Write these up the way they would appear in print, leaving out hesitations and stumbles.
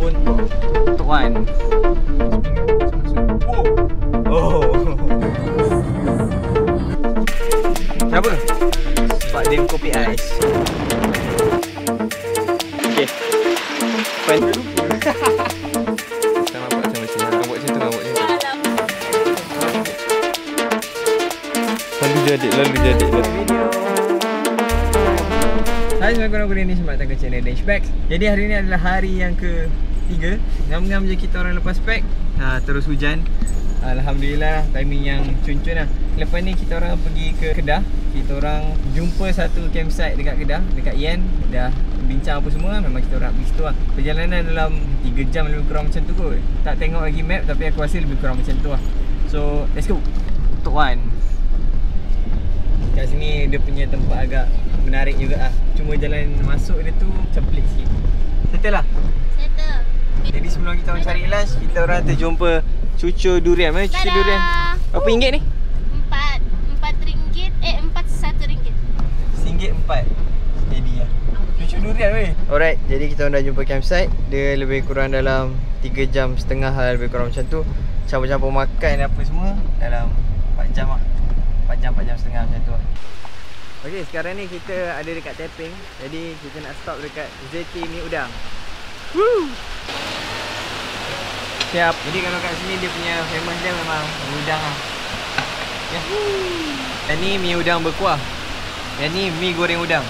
Untuk Wan. Oh. Kenapa? Pak Dim kopi ais. Okey. Pen. Sama buat macam ni. Buat macam tu, buat macam tu. Lalu jadi. Hai semua korang ni, selamat datang ke channel Dashbags. Jadi hari ni adalah hari yang ke-3. Ngam-ngam je kita orang lepas pack, terus hujan. Alhamdulillah, timing yang cun-cun lah. Lepas ni kita orang pergi ke Kedah. Kita orang jumpa satu campsite dekat Kedah, dekat Yen. Dah bincang apa semua, memang kita orang pergi situ lah. Perjalanan dalam 3 jam lebih kurang macam tu kot. Tak tengok lagi map tapi aku rasa lebih kurang macam tu lah. So let's go. Untuk Wan. Kat sini dia punya tempat agak menarik juga lah. Cuma jalan masuk dia tu macam pelik sikit. Settle lah? Settle. Jadi sebelum kita orang cari lunch, kita orang terjumpa cucur durian. Mana cucur durian? Berapa ringgit ni? RM4. RM1. RM4. Jadi lah cucur durian weh. Alright, jadi kita orang dah jumpa campsite. Dia lebih kurang dalam 3 jam setengah lah, lebih kurang macam tu. Campur-campur makan apa semua dalam 4 jam lah. 4 jam setengah macam tu lah. Ok, sekarang ni kita ada dekat Tapping. Jadi kita nak stop dekat ZT Mi Udang. Woo! Siap. Jadi kalau kat sini dia punya famous dia memang mi udang lah. Ya. Yang ni mi udang berkuah. Yang ni mi goreng udang.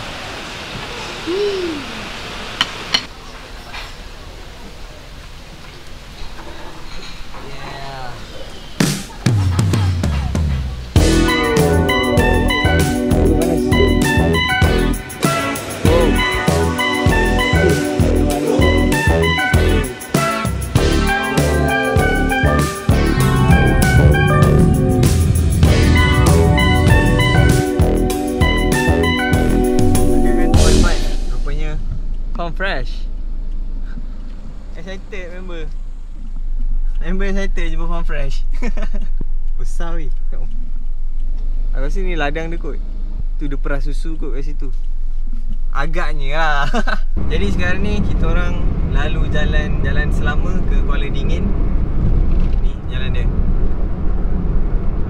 Fresh. Excited member. Member excited jumpa Farm Fresh. Besar weh. Aku rasa ni ladang dia kot. Tu dia peras susu kot kat situ. Agaknya lah. Jadi sekarang ni kita orang lalu jalan selama ke Kuala Dingin. Ni jalan dia.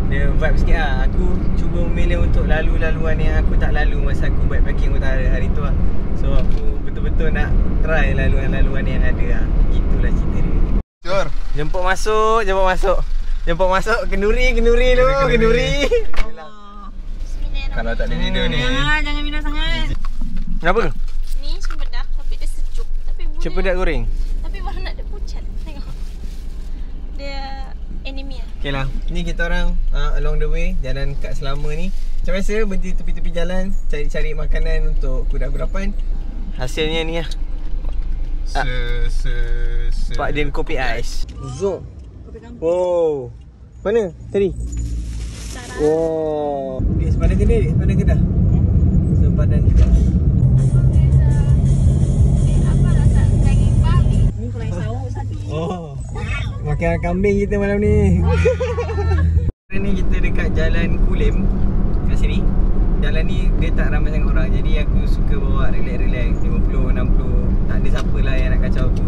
Dia vibe sikit lah. Aku cuba memilih untuk lalu-laluan yang aku tak lalu masa aku backpacking utara hari tu lah. So aku betul-betul nak try laluan-laluan yang ada lah. Itulah cerita dia. Jor, jemput masuk. Kenduri dulu, kenduri. Kalau tak ada video ni. Jangan minum sangat. Kenapa? Ni cempedak tapi dia sejuk. Tapi bunyi cempedak goreng. Tapi warna dia pucat. Tengok. Dia anemia. Okay lah, ni kita orang along the way, jalan kat selama ni. Macam biasa, berhenti tepi-tepi jalan, cari-cari makanan untuk kuda-kudapan. Hasilnya ni lah. Pak Din kopi ais. Zoom. Wow. Mana tadi? Wow. Di sepadan kedai ni? Sepadan Kedah? Sepadan Kedah. Apa rasa daging babi? Ni kulai sawo sapi. Oh. Makan kambing kita malam ni. Sekarang ni kita dekat Jalan Kulim. Kat sini. Jalan ni dia tak ramai sangat orang. Jadi aku suka bawa relax-relax 50, 60. Tak ada siapa lah yang nak kacau aku.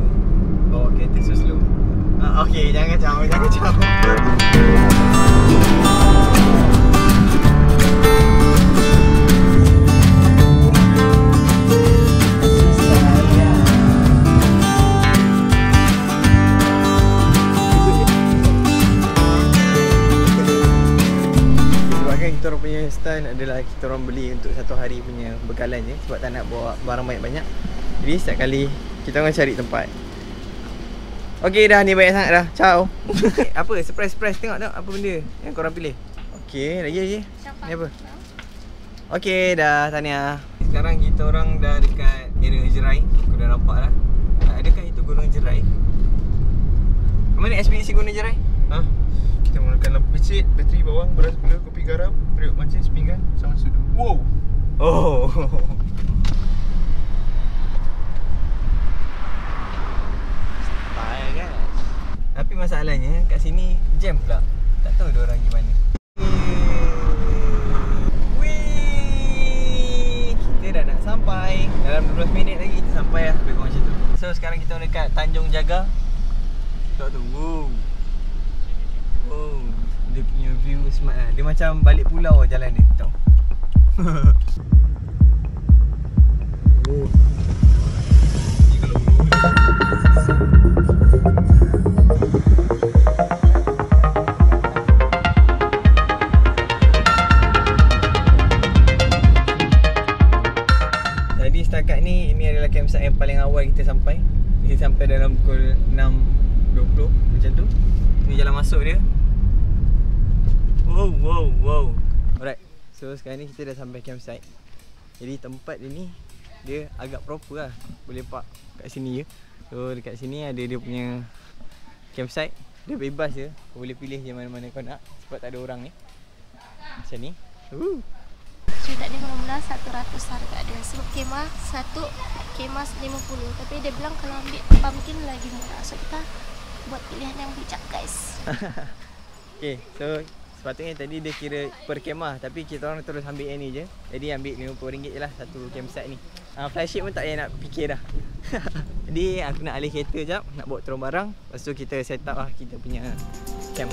Bawa kereta so slow. Okay, jangan kacau. Kita orang punya style adalah kita orang beli untuk satu hari punya bekalan je. Sebab tak nak bawa barang banyak-banyak. Jadi setiap kali kita orang cari tempat. Okey dah, ni banyak sangat dah. Ciao. Apa? Surprise. Tengok apa benda yang korang pilih. Okey, lagi. Ni apa? Okey dah, tahniah. Sekarang kita orang dah dekat area Jerai. Aku dah nampak dah. Adakah itu Gunung Jerai? Mana ekspedisi Gunung Jerai? Kita menggunakan lampu picit, bateri bawang, beras gula, kopi garam, periuk mancing, sepinggan, sama sudu. Wow. Oh. Style kan. Tapi masalahnya kat sini jam pula. Tak tahu dia orang gimana. Wih. Kita dah nak sampai. Dalam 12 minit lagi kita sampai lah. Lebih kurang macam tu. So sekarang kita dekat Tanjung Jaga. Tengok tu. Wow. Wow. Dia punya view smart lah. Dia macam balik pulau lah jalan dia. Tengok. Oh. Ni kalau dulu Jadi setakat ni, ini adalah campsite yang paling awal kita sampai. Kita sampai dalam pukul 6.20 macam tu. Ni jalan masuk dia. Wow. Alright. So sekarang ni kita dah sampai campsite. Jadi tempat dia ni, dia agak proper lah. Boleh park kat sini je. So dekat sini ada dia punya campsite. Dia bebas je. Kau boleh pilih je mana-mana kau nak. Sebab tak ada orang ni. Macam ni. Cerita ni mula-mula 100 harga dia. Sebab kemah 50. Tapi dia bilang kalau ambil pumpkin lagi murah. So kita buat pilihan yang bijak guys. Okay, so sepatutnya tadi dia kira per kemah. Tapi kita orang terus ambil yang ni je. Jadi ambil RM50 je lah satu campsite ni. Flashlight pun tak payah nak fikir dah. Jadi aku nak alih kereta jap. Nak bawa turun barang. Lepas tu kita set up lah kita punya camp.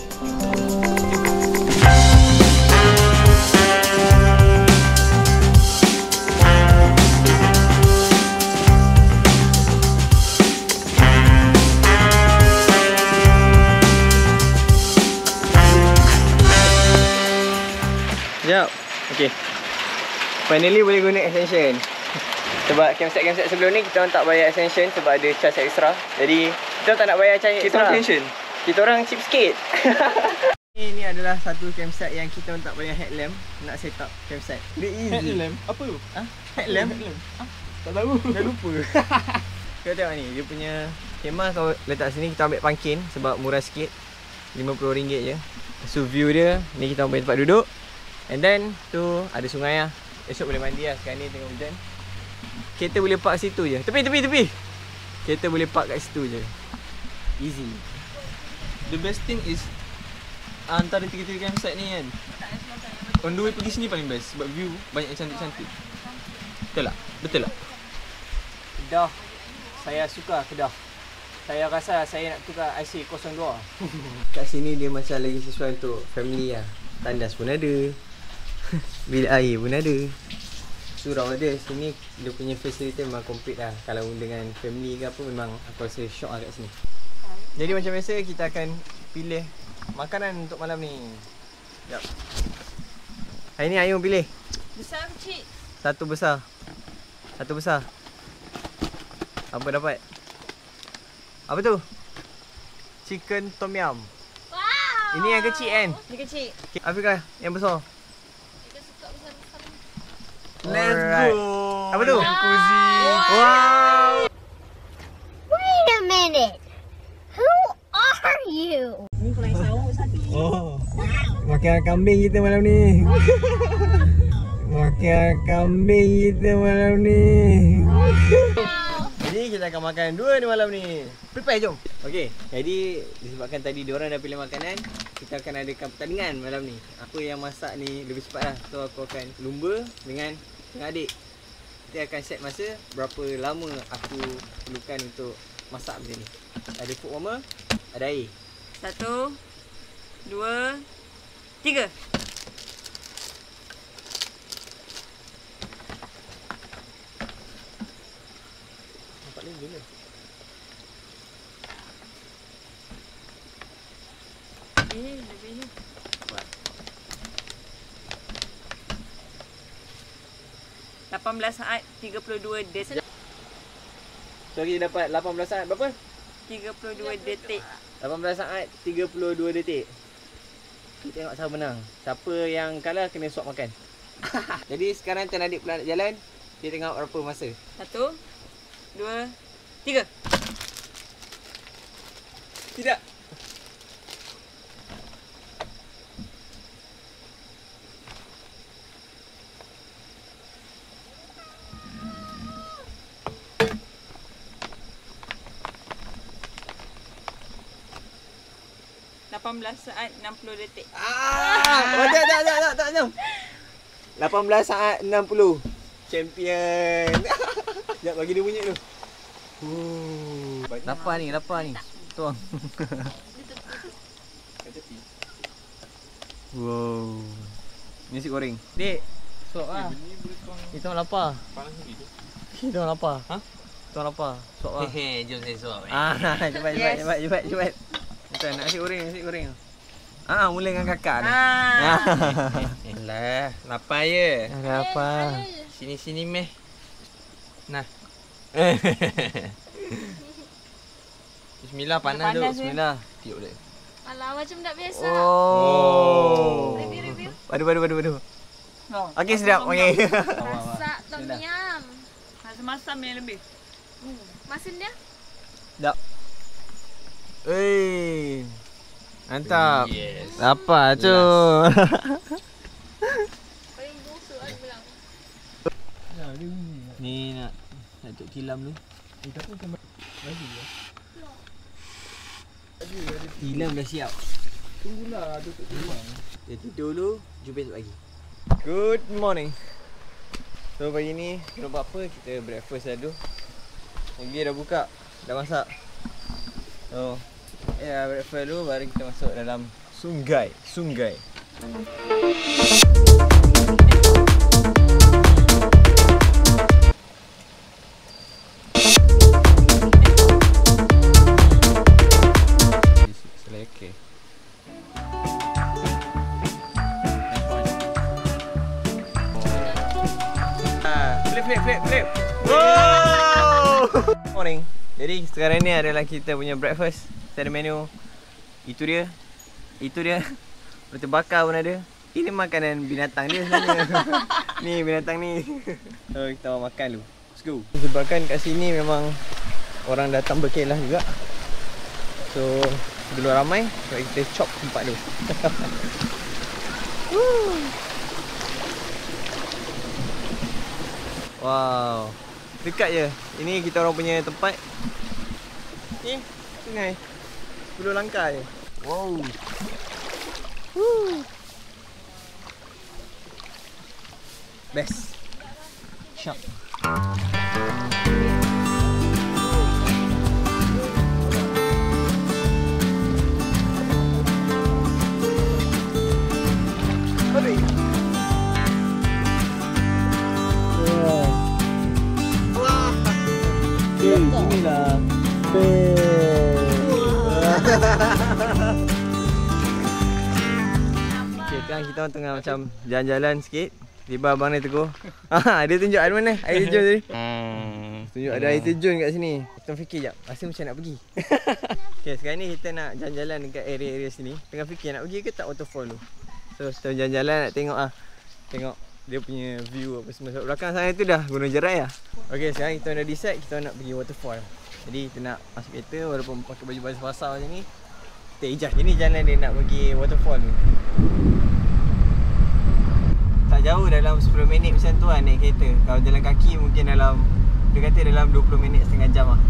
Sekejap. Okay. Finally boleh guna extension. Sebab campsite sebelum ni kita orang tak bayar extension sebab ada charge extra. Jadi kita tak nak bayar charge extra. Kita orang cheap sikit. Ini adalah satu campsite yang kita orang tak bayar headlamp nak set up campsite. Dia easy. Headlamp? Apa tu? Headlamp? Tak tahu. Dah lupa. Kau tengok ni, dia punya kemah kau letak sini, kita ambil pangkin sebab murah sikit. RM50 je. So view dia, ni kita ambil tempat duduk. And then tu ada sungai lah. Esok boleh mandi lah, sekarang ni tengah hujan. Kereta boleh park situ je. Tepi. Kereta boleh park kat situ je. Easy. The best thing is antara tiga-tiga campsite ni kan, on the way pergi sini paling best. Sebab view banyak yang cantik-cantik. Betul tak? Kedah. Saya suka Kedah. Saya rasa saya nak tukar IC 02. Kat sini dia macam lagi sesuai untuk family lah. Tandas pun ada. Bil air pun ada. Surau ada. Sini dia punya facility memang complete lah. Kalau dengan family ke apa, memang aku rasa syok lah kat sini. Jadi macam biasa kita akan pilih makanan untuk malam ni. Sekejap. Hari ni Ayung pilih. Besar kecil. Satu besar. Apa dapat? Apa tu? Chicken tom yum. Wow. Ini yang kecil kan? Ini kecil. Okay, Afiqah yang besar. Kita suka besar-besar. Let's Alright. go. Apa tu? Jacuzzi. Wow. Wait a minute. Who are you? Oh. Makan kambing kita malam ni. Jadi kita akan makan dua ni malam ni. Prepare jom. Okey. Jadi disebabkan tadi diorang dah pilih makanan, kita akan adakan pertandingan malam ni. Apa yang masak ni lebih cepat lah. So aku akan lumba dengan adik. Kita akan set masa berapa lama aku perlukan untuk masak macam ni. Ada food warmer, ada air. 1, 2, 3. Nampak ni gila. Lebih ni. Buat. 18 saat 32 detik. So kita dapat 18 saat berapa? 32 detik. 18 saat 32 detik. Kita tengok siapa menang. Siapa yang kalah kena swap makan. Jadi sekarang Tan Adik pula nak jalan. Kita tengok berapa masa. 1, 2, 3. Tidak. saat 60 detik. Tak jom. 18 saat 60. Champion. Sekejap bagi dia bunyi tu. Lapar ni. Tuang. Wow. Nasi goreng. Dek, suap lah. Kita orang lapar. Panas lagi tu. Kita orang lapar. Ha? Kita orang lapar. Suap lah. Hehe, jom saya suap. Cepat. Kita nak nasi goreng. Mula dengan kakak ni. Alah, lapar je. Lapar. Sini meh. Nah. Bismillah, panas tu. Bismillah. Tiup dia. Alah, macam tak biasa. Oh. Review. Padu. Okey, sedap. Okey. Masak tom yum. Masam yang lebih. Masin dia? Sedap. Mantap. Yes. Lapar tu. Paling busuk aku bilang. Ni nak tuk tilam tu. Tilam dah siap. Tunggulah tutup tilam. Dia tidur dulu, jumpa esok pagi. Good morning. So pagi ni kita buat apa? Kita breakfast dah dulu. Lagi dah buka, dah masak. So breakfast dulu baru kita masuk dalam sungai. Selekeh. Flip. Wow! Morning. Jadi sekarang ni adalah kita punya breakfast. Kita ada menu. Itu dia. Roti bakar pun ada. Ini makanan binatang dia sebenarnya. Ni binatang ni. So kita mau makan dulu. Let's go. Sebabkan kat sini memang orang datang berkelah juga. So dulu ramai. So kita chop tempat dulu. Wow. Dekat je. Ini kita orang punya tempat. Ni sungai. 10 langkah je. Wow. Best. Sharp. Inilah. Okay, sekarang kita orang tengah macam jalan-jalan sikit. Tiba abang ni tegur. Dia tunjuk ada mana air terjun tadi. Tunjuk ada air terjun kat sini. Kita fikir jap, rasa macam nak pergi. Okay, sekarang ni kita nak jalan-jalan dekat area-area sini. Tengah fikir nak pergi ke tak waterfall tu. So, kita jalan-jalan nak tengok tengok dia punya view apa semua. Sebab belakang sana tu dah Gunung Jerai lah. Okay, sekarang kita dah decide kita nak pergi waterfall. Jadi kita nak masuk kereta walaupun pakai baju basah macam ni. Kita ijaz. Ini jalan dia nak pergi waterfall ni. Tak jauh, dalam 10 minit macam tu lah naik kereta. Kalau jalan kaki mungkin dalam, dia kata dalam 20 minit setengah jam lah.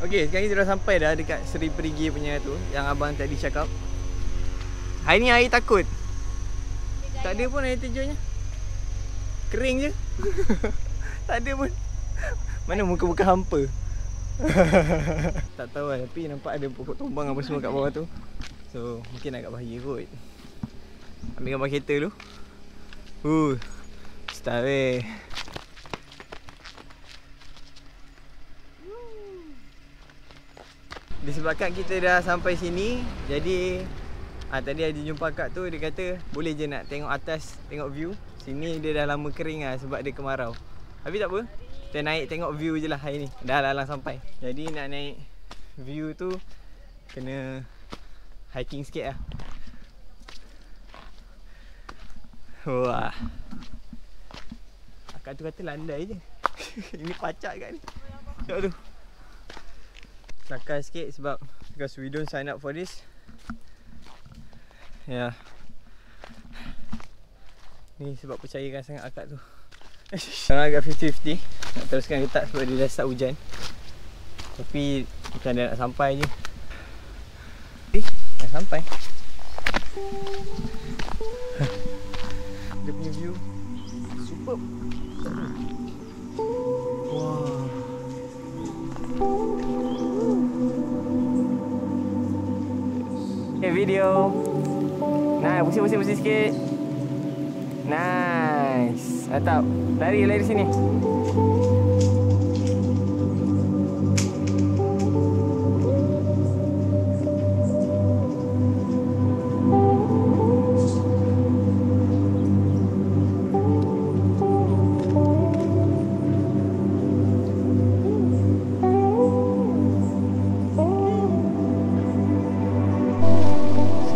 Okay, sekarang kita dah sampai dah dekat Seri Perigi punya tu yang abang tadi cakap. Hari ni air takut. Tak ada pun air terjunnya. Kering je. Tak ada pun. Mana muka-muka hampa. Tak tahu lah, tapi nampak ada pokok tumbang apa semua kat bawah tu. So mungkin agak bahaya kot. Ambil gambar kereta dulu. Start weh. Disebabkan kita dah sampai sini, jadi tadi ada jumpa akak tu, dia kata boleh je nak tengok atas, tengok view. Sini dia dah lama kering lah sebab dia kemarau. Tapi tak apa, kita naik tengok view je lah hari ni. Dah lalang sampai. Jadi nak naik view tu kena hiking sikit lah. Wah. Akak tu kata landai je. Ini pacak kat ni. Tengok tu. Sakar sikit sebab because we don't sign up for this. Ya. Ni sebab percayakan sangat akak tu. Sekarang agak 50-50. Nak teruskan ke tak sebab dia dah start hujan. Tapi macam dia nak sampai je. Dah sampai. Dia punya view superb. Wow. video. Nah, pusing sikit. Nice. Mantap. Lari sini.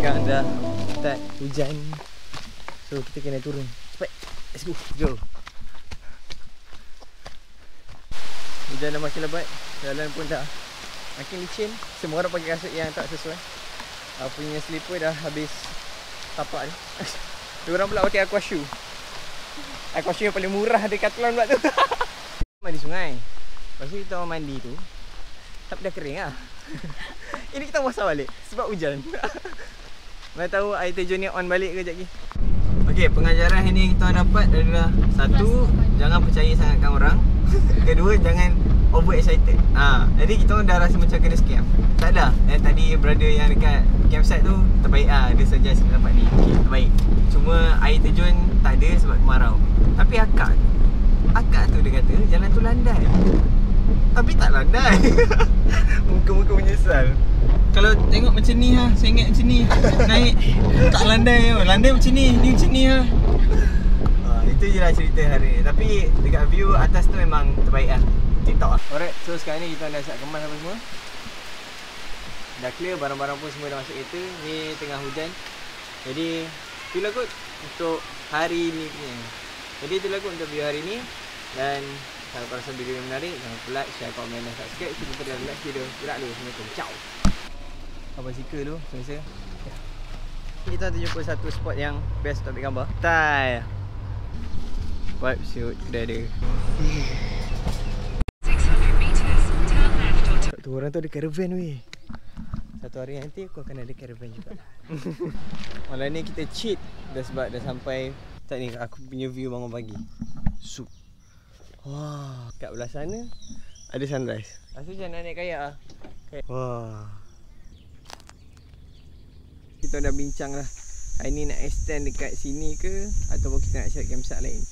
Sekarang dah start hujan. So kita kena turun. Cepat. Let's go. Hujan dah makin lebat. Jalan pun dah makin licin. Semua orang pakai kasut yang tak sesuai. Punya slipper dah habis tapak ni. Diorang pula pakai aqua shoe. Aqua shoe yang paling murah Decathlon pula tu. Mandi sungai. Lepas tu kita orang mandi tu, tapi dah kering lah. Ini kita puasa balik sebab hujan. Mana tahu air terjun ni on balik ke sekejap lagi. Okey, pengajaran hari ni kita dapat adalah satu, jangan percaya sangatkan orang. Kedua, jangan over excited. Jadi kita orang dah rasa macam kena scam. Tak ada. Tadi brother yang dekat campsite tu terbaik dia suggest tempat ni. Okay, terbaik. Cuma air terjun tak ada sebab kemarau. Tapi akak tu dia kata jalan tu landai. Tapi tak landai. Muka-muka menyesal. Kalau tengok macam ni saya ingat macam ni. Naik tak landai. Landai macam ni macam ni Itu je lah cerita hari ni. Tapi dekat view atas tu memang terbaik lah. TikTok lah. Alright, so sekarang ni kita dah siap kemas apa semua. Dah clear, barang-barang pun semua dah masuk kereta. Ni tengah hujan. Jadi itulah kot untuk hari ni punya. Jadi itulah kot untuk video hari ni. Dan kalau korang rasa video ni menarik, jangan lupa like, share, komen dan subscribe. Kita jumpa dalam next video. Gerak dulu. Assalamualaikum. Ciao. Apa sika tu selesa. Kita nak jumpa satu spot yang best untuk ambil gambar. Tai. Vibe shoot dah ada. Tu orang tu ada caravan weh. Satu hari nanti aku akan ada caravan juga. Malam ni kita cheat dah sebab dah sampai. Tak ni aku punya view bangun pagi. Sup. Wah, kat belah sana ada sunrise. Rasa macam nak naik kayak ah. Wah. Kita dah bincang lah, hari ni nak extend dekat sini ke ataupun kita nak cari campsite lain.